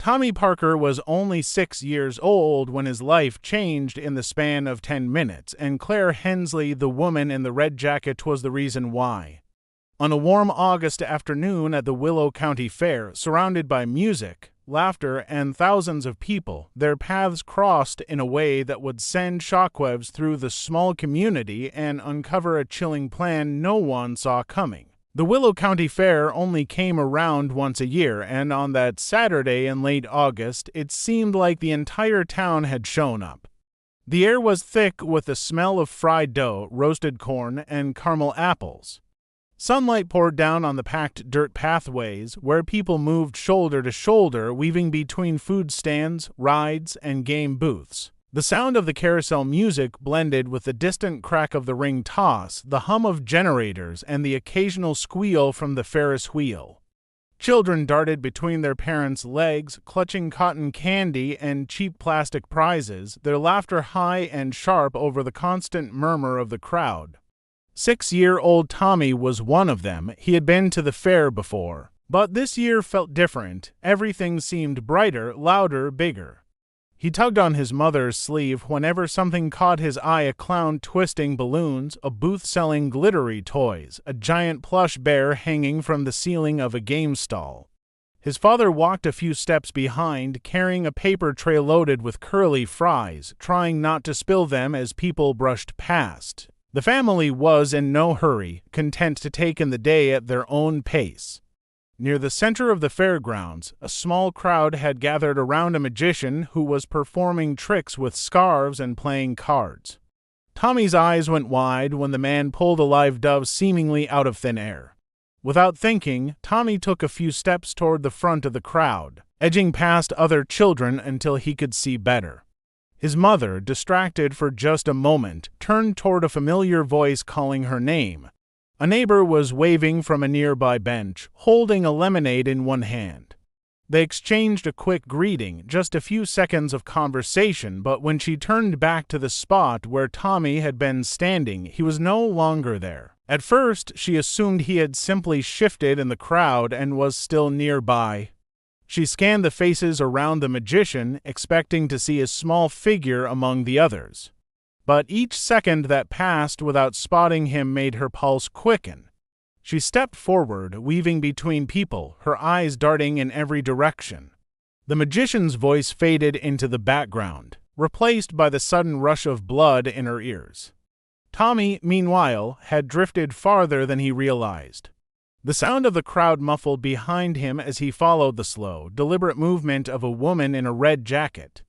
Tommy Parker was only 6 years old when his life changed in the span of 10 minutes, and Claire Hensley, the woman in the red jacket, was the reason why. On a warm August afternoon at the Willow County Fair, surrounded by music, laughter, and thousands of people, their paths crossed in a way that would send shockwaves through the small community and uncover a chilling plan no one saw coming. The Willow County Fair only came around once a year, and on that Saturday in late August, it seemed like the entire town had shown up. The air was thick with the smell of fried dough, roasted corn, and caramel apples. Sunlight poured down on the packed dirt pathways, where people moved shoulder to shoulder, weaving between food stands, rides, and game booths. The sound of the carousel music blended with the distant crack of the ring toss, the hum of generators, and the occasional squeal from the Ferris wheel. Children darted between their parents' legs, clutching cotton candy and cheap plastic prizes, their laughter high and sharp over the constant murmur of the crowd. 6-year-old Tommy was one of them. He had been to the fair before. But this year felt different. Everything seemed brighter, louder, bigger. He tugged on his mother's sleeve whenever something caught his eye: a clown twisting balloons, a booth selling glittery toys, a giant plush bear hanging from the ceiling of a game stall. His father walked a few steps behind, carrying a paper tray loaded with curly fries, trying not to spill them as people brushed past. The family was in no hurry, content to take in the day at their own pace. Near the center of the fairgrounds, a small crowd had gathered around a magician who was performing tricks with scarves and playing cards. Tommy's eyes went wide when the man pulled a live dove seemingly out of thin air. Without thinking, Tommy took a few steps toward the front of the crowd, edging past other children until he could see better. His mother, distracted for just a moment, turned toward a familiar voice calling her name. A neighbor was waving from a nearby bench, holding a lemonade in one hand. They exchanged a quick greeting, just a few seconds of conversation, but when she turned back to the spot where Tommy had been standing, he was no longer there. At first, she assumed he had simply shifted in the crowd and was still nearby. She scanned the faces around the magician, expecting to see a small figure among the others. But each second that passed without spotting him made her pulse quicken. She stepped forward, weaving between people, her eyes darting in every direction. The magician's voice faded into the background, replaced by the sudden rush of blood in her ears. Tommy, meanwhile, had drifted farther than he realized. The sound of the crowd muffled behind him as he followed the slow, deliberate movement of a woman in a red jacket.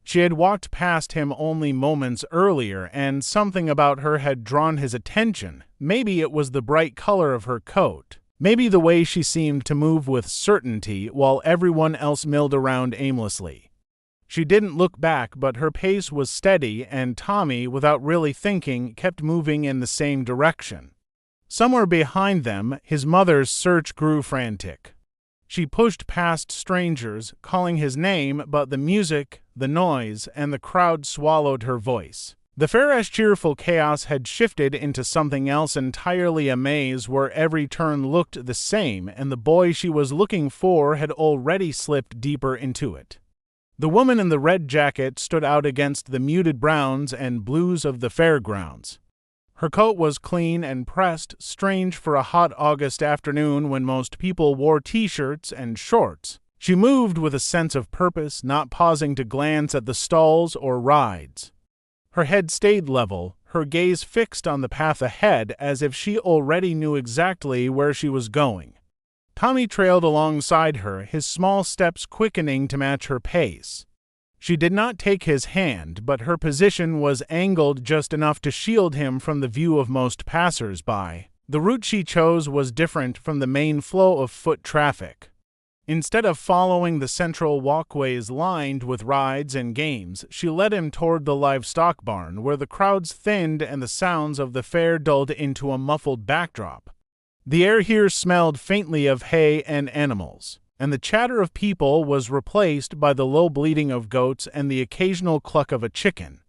She had walked past him only moments earlier, and something about her had drawn his attention. Maybe it was the bright color of her coat. Maybe the way she seemed to move with certainty while everyone else milled around aimlessly. She didn't look back, but her pace was steady, and Tommy, without really thinking, kept moving in the same direction. Somewhere behind them, his mother's search grew frantic. She pushed past strangers, calling his name, but the music, the noise, and the crowd swallowed her voice. The fair's cheerful chaos had shifted into something else entirely, a maze where every turn looked the same, and the boy she was looking for had already slipped deeper into it. The woman in the red jacket stood out against the muted browns and blues of the fairgrounds. Her coat was clean and pressed, strange for a hot August afternoon when most people wore t-shirts and shorts. She moved with a sense of purpose, not pausing to glance at the stalls or rides. Her head stayed level, her gaze fixed on the path ahead as if she already knew exactly where she was going. Tommy trailed alongside her, his small steps quickening to match her pace. She did not take his hand, but her position was angled just enough to shield him from the view of most passers-by. The route she chose was different from the main flow of foot traffic. Instead of following the central walkways lined with rides and games, she led him toward the livestock barn, where the crowds thinned and the sounds of the fair dulled into a muffled backdrop. The air here smelled faintly of hay and animals, and the chatter of people was replaced by the low bleating of goats and the occasional cluck of a chicken.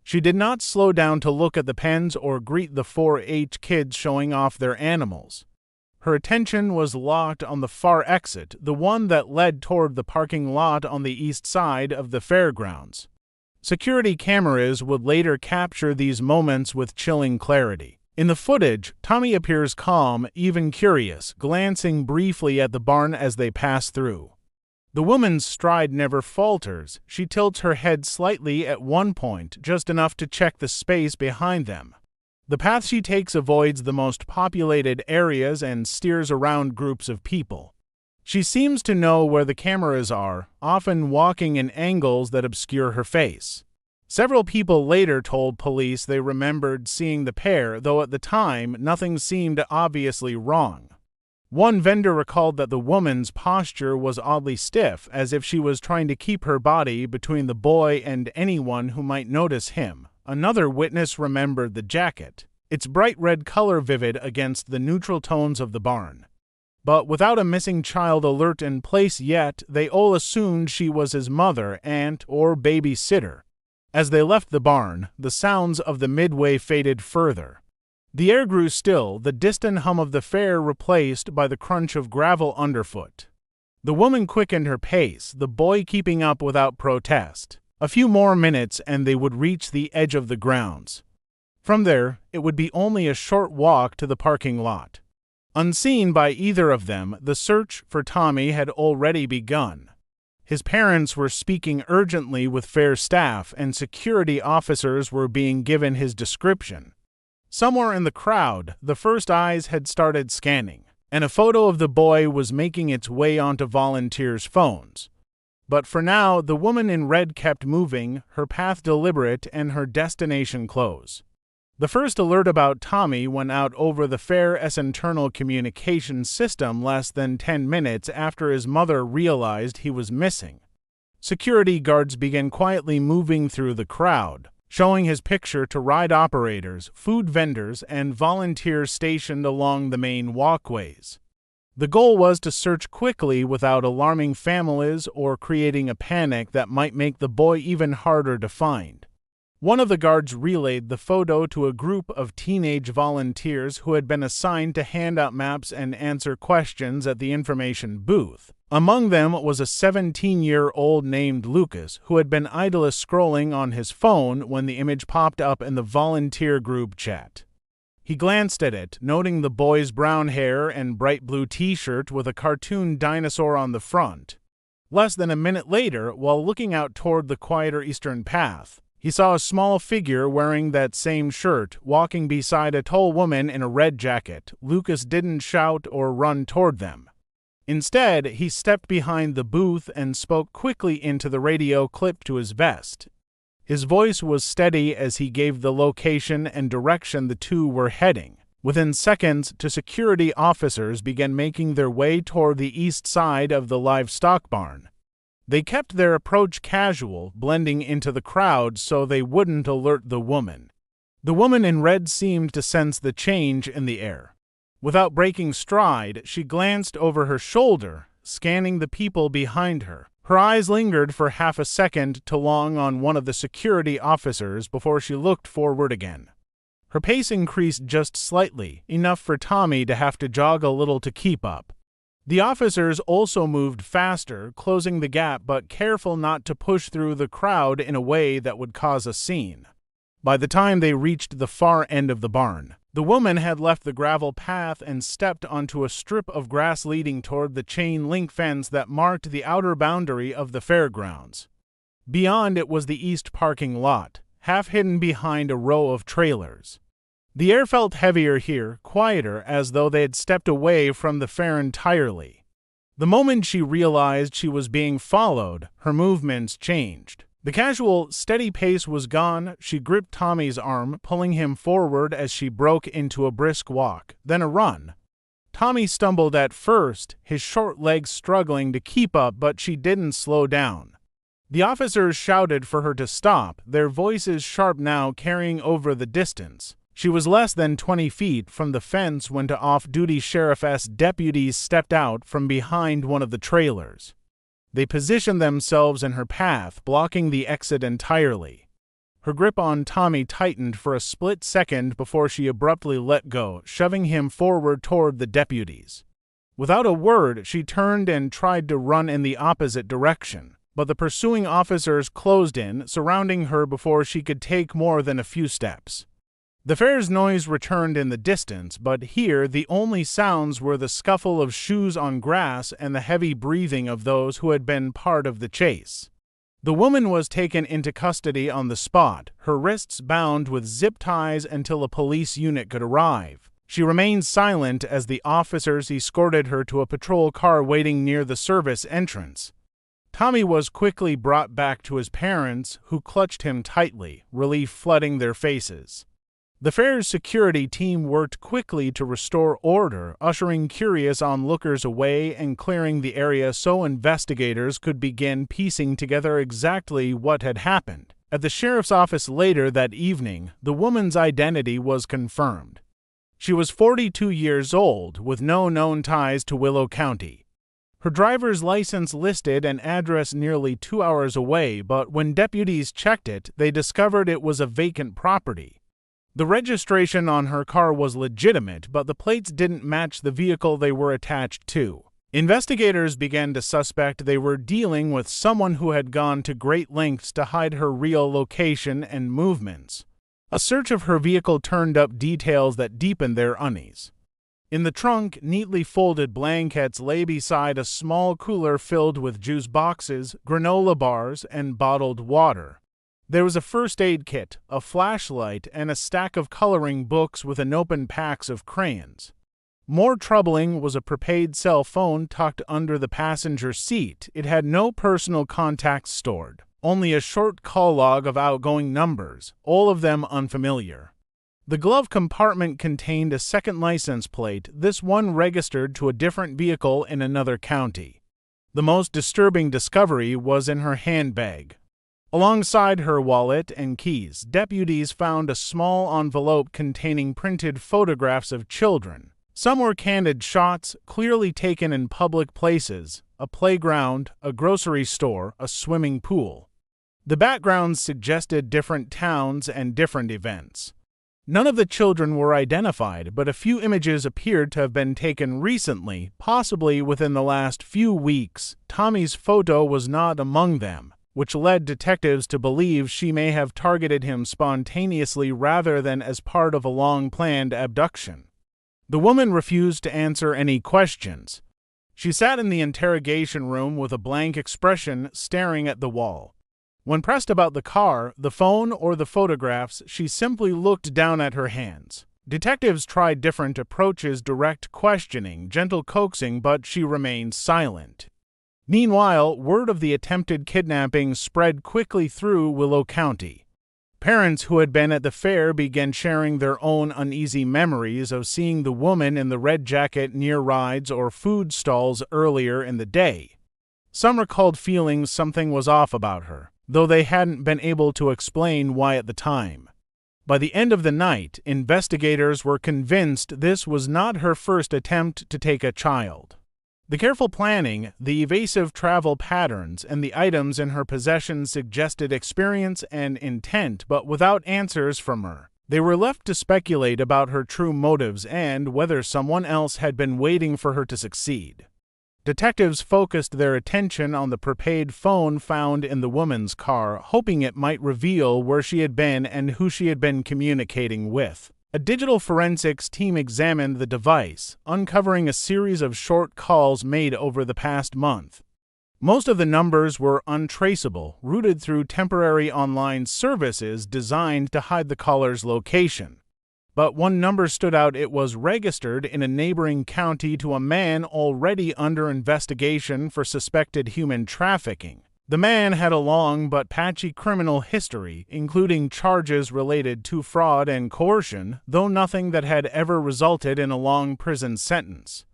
She did not slow down to look at the pens or greet the 4-H kids showing off their animals. Her attention was locked on the far exit, the one that led toward the parking lot on the east side of the fairgrounds. Security cameras would later capture these moments with chilling clarity. In the footage, Tommy appears calm, even curious, glancing briefly at the barn as they pass through. The woman's stride never falters. She tilts her head slightly at one point, just enough to check the space behind them. The path she takes avoids the most populated areas and steers around groups of people. She seems to know where the cameras are, often walking in angles that obscure her face. Several people later told police they remembered seeing the pair, though at the time nothing seemed obviously wrong. One vendor recalled that the woman's posture was oddly stiff, as if she was trying to keep her body between the boy and anyone who might notice him. Another witness remembered the jacket, its bright red color vivid against the neutral tones of the barn. But without a missing child alert in place yet, they all assumed she was his mother, aunt, or babysitter. As they left the barn, the sounds of the midway faded further. The air grew still, the distant hum of the fair replaced by the crunch of gravel underfoot. The woman quickened her pace, the boy keeping up without protest. A few more minutes and they would reach the edge of the grounds. From there, it would be only a short walk to the parking lot. Unseen by either of them, the search for Tommy had already begun. His parents were speaking urgently with fair staff, and security officers were being given his description. Somewhere in the crowd, the first eyes had started scanning, and a photo of the boy was making its way onto volunteers' phones. But for now, the woman in red kept moving, her path deliberate and her destination close. The first alert about Tommy went out over the fair's internal communication system less than 10 minutes after his mother realized he was missing. Security guards began quietly moving through the crowd, showing his picture to ride operators, food vendors, and volunteers stationed along the main walkways. The goal was to search quickly without alarming families or creating a panic that might make the boy even harder to find. One of the guards relayed the photo to a group of teenage volunteers who had been assigned to hand out maps and answer questions at the information booth. Among them was a 17-year-old named Lucas, who had been idly scrolling on his phone when the image popped up in the volunteer group chat. He glanced at it, noting the boy's brown hair and bright blue t-shirt with a cartoon dinosaur on the front. Less than a minute later, while looking out toward the quieter eastern path, he saw a small figure wearing that same shirt, walking beside a tall woman in a red jacket. Lucas didn't shout or run toward them. Instead, he stepped behind the booth and spoke quickly into the radio clipped to his vest. His voice was steady as he gave the location and direction the two were heading. Within seconds, two security officers began making their way toward the east side of the livestock barn. They kept their approach casual, blending into the crowd so they wouldn't alert the woman. The woman in red seemed to sense the change in the air. Without breaking stride, she glanced over her shoulder, scanning the people behind her. Her eyes lingered for half a second too long on one of the security officers before she looked forward again. Her pace increased just slightly, enough for Tommy to have to jog a little to keep up. The officers also moved faster, closing the gap but careful not to push through the crowd in a way that would cause a scene. By the time they reached the far end of the barn, the woman had left the gravel path and stepped onto a strip of grass leading toward the chain-link fence that marked the outer boundary of the fairgrounds. Beyond it was the east parking lot, half hidden behind a row of trailers. The air felt heavier here, quieter, as though they had stepped away from the fair entirely. The moment she realized she was being followed, her movements changed. The casual, steady pace was gone. She gripped Tommy's arm, pulling him forward as she broke into a brisk walk, then a run. Tommy stumbled at first, his short legs struggling to keep up, but she didn't slow down. The officers shouted for her to stop, their voices sharp now, carrying over the distance. She was less than 20 feet from the fence when two off-duty sheriff's deputies stepped out from behind one of the trailers. They positioned themselves in her path, blocking the exit entirely. Her grip on Tommy tightened for a split second before she abruptly let go, shoving him forward toward the deputies. Without a word, she turned and tried to run in the opposite direction, but the pursuing officers closed in, surrounding her before she could take more than a few steps. The fair's noise returned in the distance, but here the only sounds were the scuffle of shoes on grass and the heavy breathing of those who had been part of the chase. The woman was taken into custody on the spot, her wrists bound with zip ties until a police unit could arrive. She remained silent as the officers escorted her to a patrol car waiting near the service entrance. Tommy was quickly brought back to his parents, who clutched him tightly, relief flooding their faces. The fair's security team worked quickly to restore order, ushering curious onlookers away and clearing the area so investigators could begin piecing together exactly what had happened. At the sheriff's office later that evening, the woman's identity was confirmed. She was 42 years old, with no known ties to Willow County. Her driver's license listed an address nearly 2 hours away, but when deputies checked it, they discovered it was a vacant property. The registration on her car was legitimate, but the plates didn't match the vehicle they were attached to. Investigators began to suspect they were dealing with someone who had gone to great lengths to hide her real location and movements. A search of her vehicle turned up details that deepened their unease. In the trunk, neatly folded blankets lay beside a small cooler filled with juice boxes, granola bars, and bottled water. There was a first aid kit, a flashlight, and a stack of coloring books with unopened packs of crayons. More troubling was a prepaid cell phone tucked under the passenger seat. It had no personal contacts stored, only a short call log of outgoing numbers, all of them unfamiliar. The glove compartment contained a second license plate, this one registered to a different vehicle in another county. The most disturbing discovery was in her handbag. Alongside her wallet and keys, deputies found a small envelope containing printed photographs of children. Some were candid shots, clearly taken in public places, a playground, a grocery store, a swimming pool. The backgrounds suggested different towns and different events. None of the children were identified, but a few images appeared to have been taken recently, possibly within the last few weeks. Tommy's photo was not among them, which led detectives to believe she may have targeted him spontaneously rather than as part of a long-planned abduction. The woman refused to answer any questions. She sat in the interrogation room with a blank expression, staring at the wall. When pressed about the car, the phone, or the photographs, she simply looked down at her hands. Detectives tried different approaches, direct questioning, gentle coaxing, but she remained silent. Meanwhile, word of the attempted kidnapping spread quickly through Willow County. Parents who had been at the fair began sharing their own uneasy memories of seeing the woman in the red jacket near rides or food stalls earlier in the day. Some recalled feeling something was off about her, though they hadn't been able to explain why at the time. By the end of the night, investigators were convinced this was not her first attempt to take a child. The careful planning, the evasive travel patterns, and the items in her possession suggested experience and intent, but without answers from her. They were left to speculate about her true motives and whether someone else had been waiting for her to succeed. Detectives focused their attention on the prepaid phone found in the woman's car, hoping it might reveal where she had been and who she had been communicating with. A digital forensics team examined the device, uncovering a series of short calls made over the past month. Most of the numbers were untraceable, routed through temporary online services designed to hide the caller's location. But one number stood out. It was registered in a neighboring county to a man already under investigation for suspected human trafficking. The man had a long but patchy criminal history, including charges related to fraud and coercion, though nothing that had ever resulted in a long prison sentence.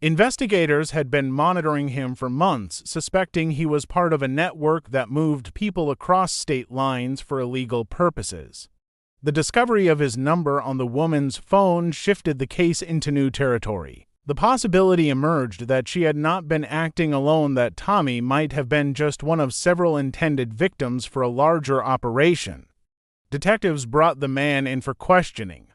Investigators had been monitoring him for months, suspecting he was part of a network that moved people across state lines for illegal purposes. The discovery of his number on the woman's phone shifted the case into new territory. The possibility emerged that she had not been acting alone, that Tommy might have been just one of several intended victims for a larger operation. Detectives brought the man in for questioning.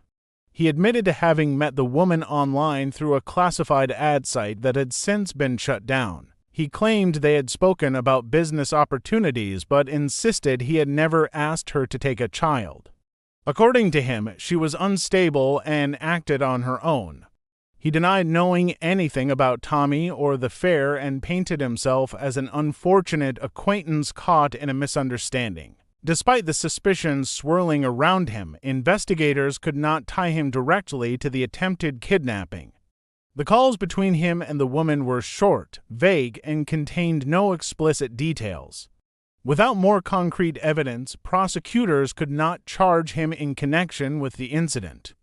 He admitted to having met the woman online through a classified ad site that had since been shut down. He claimed they had spoken about business opportunities, but insisted he had never asked her to take a child. According to him, she was unstable and acted on her own. He denied knowing anything about Tommy or the fair and painted himself as an unfortunate acquaintance caught in a misunderstanding. Despite the suspicions swirling around him, investigators could not tie him directly to the attempted kidnapping. The calls between him and the woman were short, vague, and contained no explicit details. Without more concrete evidence, prosecutors could not charge him in connection with the incident.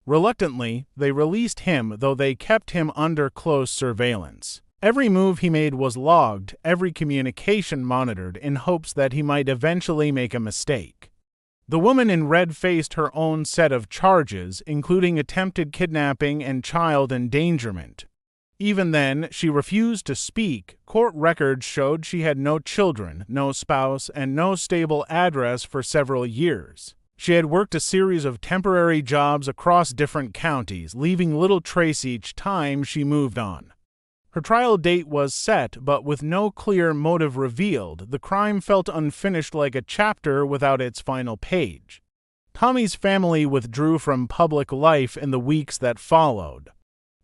Reluctantly, they released him, though they kept him under close surveillance. Every move he made was logged, every communication monitored, in hopes that he might eventually make a mistake. The woman in red faced her own set of charges, including attempted kidnapping and child endangerment. Even then, she refused to speak. Court records showed she had no children, no spouse, and no stable address for several years. She had worked a series of temporary jobs across different counties, leaving little trace each time she moved on. Her trial date was set, but with no clear motive revealed, the crime felt unfinished, like a chapter without its final page. Tommy's family withdrew from public life in the weeks that followed.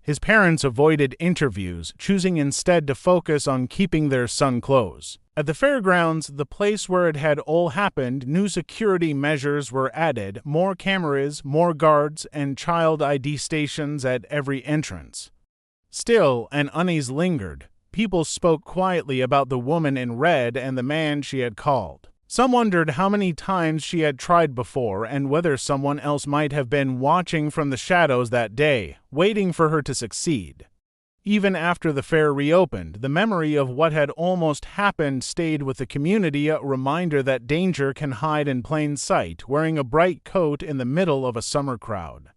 His parents avoided interviews, choosing instead to focus on keeping their son close. At the fairgrounds, the place where it had all happened, new security measures were added, more cameras, more guards, and child ID stations at every entrance. Still, an unease lingered. People spoke quietly about the woman in red and the man she had called. Some wondered how many times she had tried before and whether someone else might have been watching from the shadows that day, waiting for her to succeed. Even after the fair reopened, the memory of what had almost happened stayed with the community, a reminder that danger can hide in plain sight, wearing a bright coat in the middle of a summer crowd.